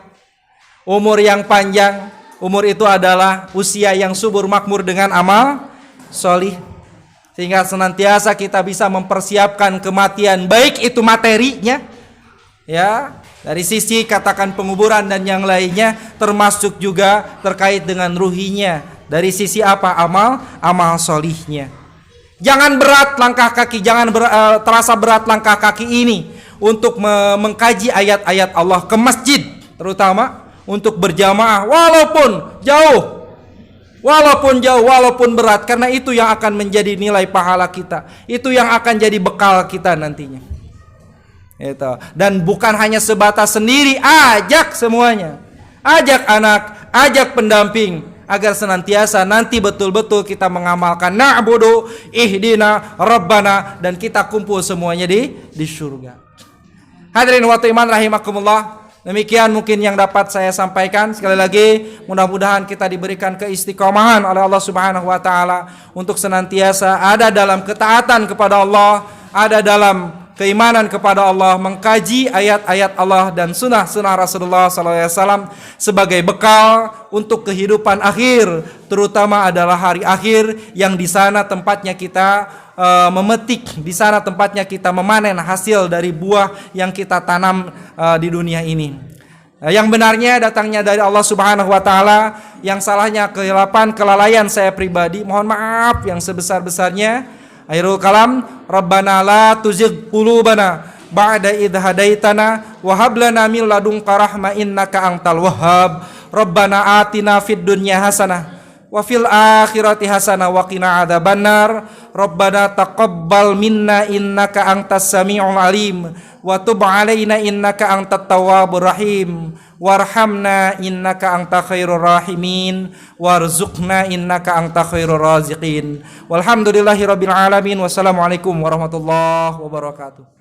Umur yang panjang, umur itu adalah usia yang subur makmur dengan amal solih. Sehingga senantiasa kita bisa mempersiapkan kematian, baik itu materinya, ya, dari sisi katakan penguburan dan yang lainnya, termasuk juga terkait dengan ruhinya. Dari sisi apa? Amal solihnya. Jangan berat langkah kaki, jangan terasa berat langkah kaki ini untuk mengkaji ayat-ayat Allah ke masjid, terutama untuk berjamaah, walaupun jauh, walaupun berat, karena itu yang akan menjadi nilai pahala kita, itu yang akan jadi bekal kita nantinya. Itu. Dan bukan hanya sebatas sendiri, ajak semuanya, ajak anak, ajak pendamping, agar senantiasa nanti betul-betul kita mengamalkan na'budu ihdina rabbana, dan kita kumpul semuanya di surga. Hadirin wa iman rahimakumullah, demikian mungkin yang dapat saya sampaikan. Sekali lagi mudah-mudahan kita diberikan keistiqomahan oleh Allah Subhanahu wa taala untuk senantiasa ada dalam ketaatan kepada Allah, ada dalam keimanan kepada Allah, mengkaji ayat-ayat Allah dan sunnah-sunnah Rasulullah SAW sebagai bekal untuk kehidupan akhir, terutama adalah hari akhir yang di sana tempatnya kita memetik, di sana tempatnya kita memanen hasil dari buah yang kita tanam di dunia ini. Yang benarnya datangnya dari Allah Subhanahu wa taala, yang salahnya kehilafan, kelalaian saya pribadi, mohon maaf yang sebesar-besarnya. Akhirul kalam, Rabbana la tuzigh qulubana ba'da idh hadaitana wa hab lana min ladunka rahmah innaka antal wahhab. Rabbana atina fid dunya hasanah wa fil akhirati hasanah wa qina adzabannar. Rabbana taqabbal minna innaka antas samiul alim wa tub alaina innaka antat tawwabur rahim. Warhamna innaka anta khairur rahimin warzuqna innaka anta khairur raziqin. Walhamdulillahi rabbil alamin. Wassalamualaikum warahmatullahi wabarakatuh.